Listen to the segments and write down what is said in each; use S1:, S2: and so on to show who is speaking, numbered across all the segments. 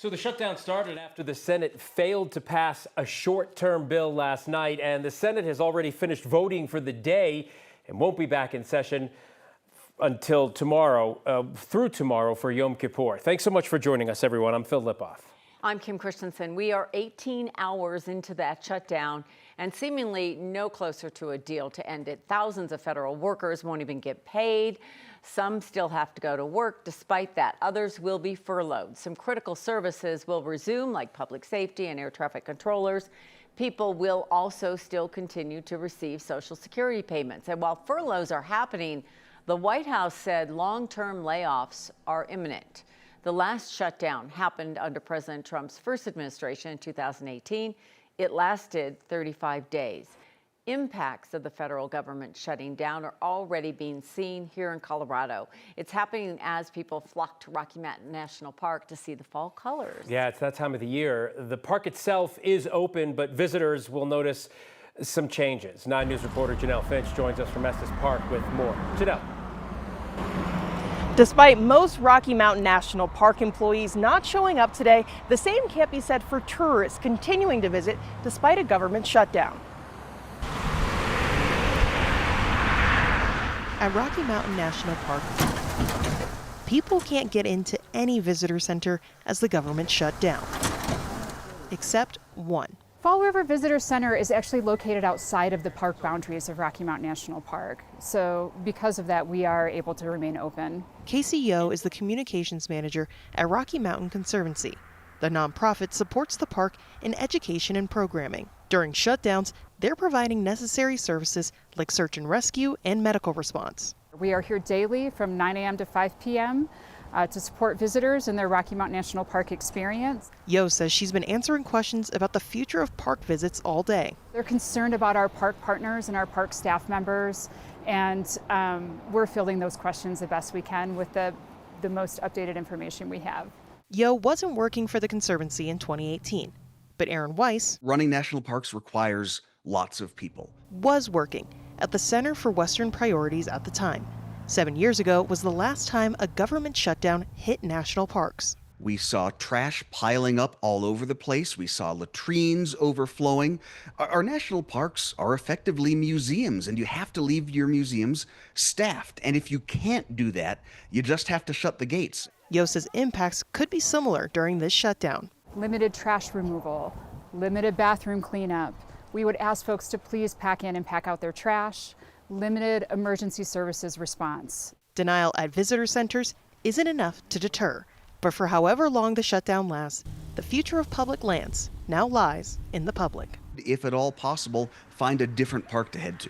S1: So the shutdown started after the Senate failed to pass a short-term bill last night, and the Senate has already finished voting for the day and won't be back in session until tomorrow, through tomorrow for Yom Kippur. Thanks so much for joining us, everyone. I'm Phil Lipoff.
S2: I'm Kim Christensen. We are 18 hours into that shutdown and seemingly no closer to a deal to end it. Thousands of federal workers won't even get paid. Some still have to go to work. Despite that, others will be furloughed. Some critical services will resume, like public safety and air traffic controllers. People will also still continue to receive Social Security payments. And while furloughs are happening, the White House said long-term layoffs are imminent. The last shutdown happened under President Trump's first administration in 2018. It lasted 35 days. Impacts of the federal government shutting down are already being seen here in Colorado. It's happening as people flock to Rocky Mountain National Park to see the fall colors.
S1: Yeah, it's that time of the year. The park itself is open, but visitors will notice some changes. 9 News reporter Janelle Finch joins us from Estes Park with more. Janelle.
S3: Despite most Rocky Mountain National Park employees not showing up today, the same can't be said for tourists continuing to visit despite a government shutdown. At Rocky Mountain National Park, people can't get into any visitor center as the government shut down, except one.
S4: Fall River Visitor Center is actually located outside of the park boundaries of Rocky Mountain National Park. So because of that, we are able to remain open.
S3: Casey Yo is the communications manager at Rocky Mountain Conservancy. The nonprofit supports the park in education and programming. During shutdowns, they're providing necessary services like search and rescue and medical response.
S4: We are here daily from 9 a.m. to 5 p.m. To support visitors in their Rocky Mountain National Park experience.
S3: Yo says she's been answering questions about the future of park visits all day.
S4: They're concerned about our park partners and our park staff members, and we're fielding those questions the best we can with the most updated information we have.
S3: Yo wasn't working for the Conservancy in 2018, but Aaron Weiss,
S5: running national parks requires lots of people,
S3: was working at the Center for Western Priorities at the time. 7 years ago was the last time a government shutdown hit national parks.
S5: We saw trash piling up all over the place. We saw latrines overflowing. Our national parks are effectively museums, and you have to leave your museums staffed. And if you can't do that, you just have to shut the gates.
S3: Yo says impacts could be similar during this shutdown.
S4: Limited trash removal, limited bathroom cleanup. We would ask folks to please pack in and pack out their trash. Limited emergency services response.
S3: Denial at visitor centers isn't enough to deter, but for however long the shutdown lasts, the future of public lands now lies in the public.
S5: If at all possible, find a different park to head to.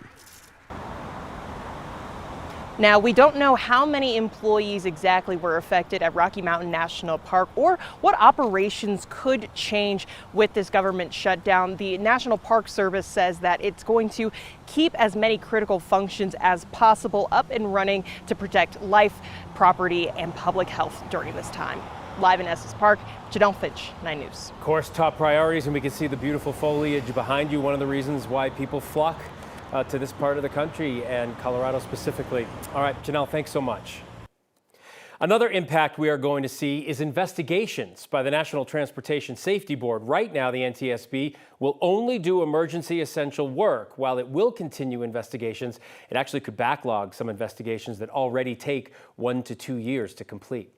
S3: Now, we don't know how many employees exactly were affected at Rocky Mountain National Park or what operations could change with this government shutdown. The National Park Service says that it's going to keep as many critical functions as possible up and running to protect life, property, and public health during this time. Live in Estes Park, Janelle Finch, 9 News.
S1: Of course, top priorities, and we can see the beautiful foliage behind you. One of the reasons why people flock to this part of the country and Colorado specifically. All right, Janelle, thanks so much. Another impact we are going to see is investigations by the National Transportation Safety Board. Right now, the NTSB will only do emergency essential work. While it will continue investigations, it actually could backlog some investigations that already take 1 to 2 years to complete.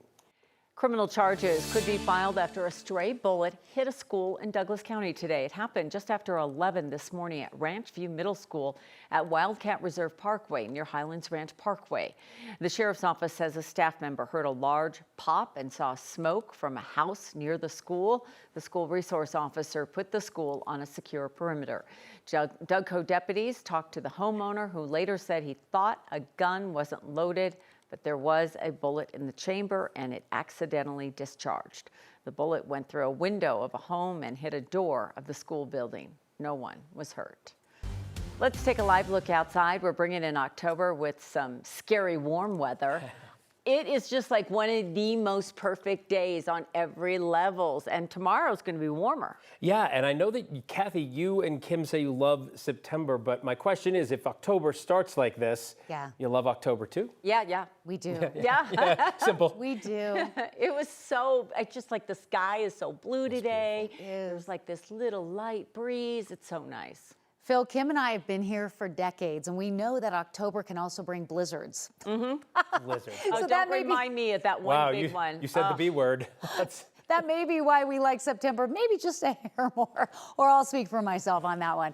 S2: Criminal charges could be filed after a stray bullet hit a school in Douglas County today. It happened just after 11 this morning at Ranch View Middle School at Wildcat Reserve Parkway near Highlands Ranch Parkway. The sheriff's office says a staff member heard a large pop and saw smoke from a house near the school. The school resource officer put the school on a secure perimeter. Dougco deputies talked to the homeowner, who later said he thought a gun wasn't loaded, but there was a bullet in the chamber and it accidentally discharged. The bullet went through a window of a home and hit a door of the school building. No one was hurt. Let's take a live look outside. We're bringing in October with some scary warm weather. It is just like one of the most perfect days on every levels, and tomorrow's going to be warmer.
S1: Yeah, and I know that, Kathy, you and Kim say you love September, but my question is, if October starts like this, you love October too?
S2: Yeah.
S6: We do.
S2: Yeah.
S1: Simple.
S6: We do.
S2: It was so, it's just like the sky is so blue today.
S6: It is.
S2: There's like this little light breeze. It's so nice.
S6: Phil, Kim and I have been here for decades, and we know that October can also bring blizzards.
S1: Blizzard.
S2: Oh,
S6: So that
S2: don't
S6: may be-
S2: remind me of that one
S1: Wow,
S2: big one.
S1: you said the B word.
S6: That may be why we like September, maybe just a hair more, or I'll speak for myself on that one.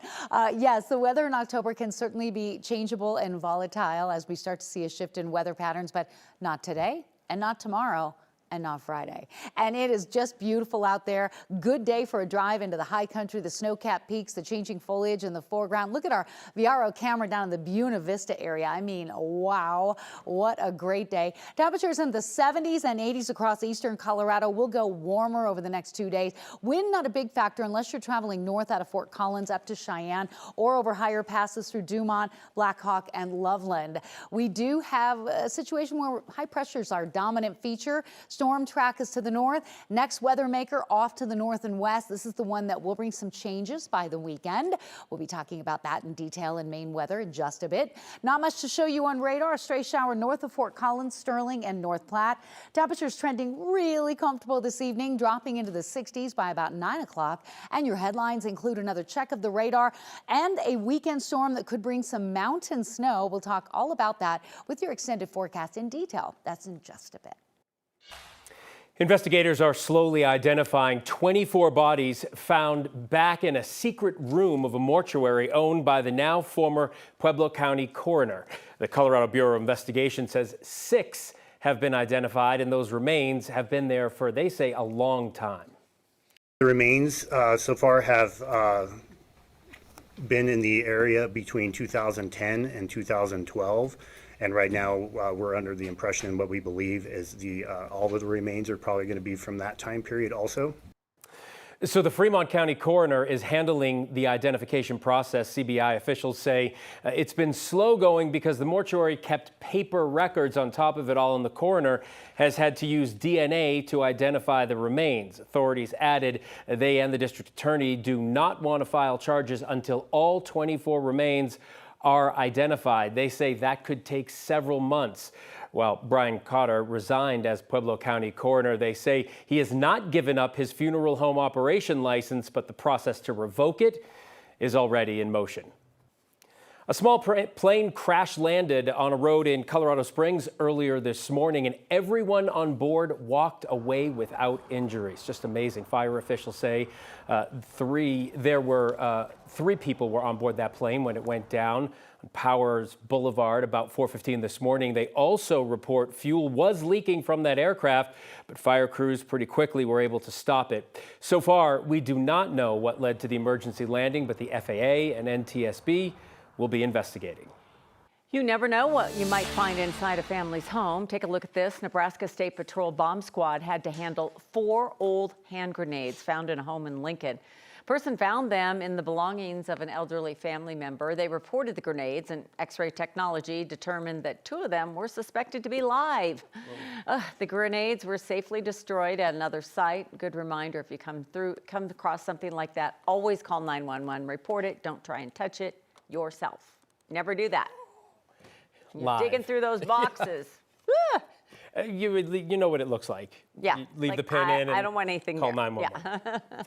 S6: Yes, the weather in October can certainly be changeable and volatile as we start to see a shift in weather patterns, but not today and not tomorrow. And not Friday. And it is just beautiful out there. Good day for a drive into the high country, the snow-capped peaks, the changing foliage in the foreground. Look at our Viaro camera down in the Buena Vista area. I mean, wow, what a great day. Temperatures in the 70s and 80s across eastern Colorado. Will go warmer over the next 2 days. Wind not a big factor unless you're traveling north out of Fort Collins up to Cheyenne or over higher passes through Dumont, Blackhawk, and Loveland. We do have a situation where high pressures are a dominant feature. Storm track is to the north. Next weather maker off to the north and west. This is the one that will bring some changes by the weekend. We'll be talking about that in detail in Maine weather in just a bit. Not much to show you on radar. A stray shower north of Fort Collins, Sterling, and North Platte. Temperatures trending really comfortable this evening, dropping into the 60s by about 9 o'clock. And your headlines include another check of the radar and a weekend storm that could bring some mountain snow. We'll talk all about that with your extended forecast in detail. That's in just a bit.
S1: Investigators are slowly identifying 24 bodies found back in a secret room of a mortuary owned by the now former Pueblo County coroner. The Colorado Bureau of Investigation says 6 have been identified, and those remains have been there for, they say, a long time.
S7: The remains so far have been in the area between 2010 and 2012. And right now, we're under the impression, and what we believe is all of the remains are probably going to be from that time period also.
S1: So the Fremont County coroner is handling the identification process. CBI officials say it's been slow going because the mortuary kept paper records on top of it all, and the coroner has had to use DNA to identify the remains. Authorities added they and the district attorney do not want to file charges until all 24 remains are identified. They say that could take several months. Well, Brian Cotter resigned as Pueblo County coroner. They say he has not given up his funeral home operation license, but the process to revoke it is already in motion. A small plane crash landed on a road in Colorado Springs earlier this morning, and everyone on board walked away without injuries. Just amazing. Fire officials say three people were on board that plane when it went down on Powers Boulevard about 4:15 this morning. They also report fuel was leaking from that aircraft, but fire crews pretty quickly were able to stop it. So far, we do not know what led to the emergency landing, but the FAA and NTSB will be investigating.
S2: You never know what you might find inside a family's home. Take a look at this. Nebraska State Patrol bomb squad had to handle 4 old hand grenades found in a home in Lincoln. Person found them in the belongings of an elderly family member. They reported the grenades, and X-ray technology determined that 2 of them were suspected to be live. The grenades were safely destroyed at another site. Good reminder, if you come across something like that, always call 911. Report it. Don't try and touch it yourself. Never do that. You're digging through those boxes.
S1: You know what it looks like.
S2: Yeah.
S1: You leave
S2: like
S1: the pin in and
S2: I don't want anything
S1: call
S2: there.
S1: 911.
S2: Yeah.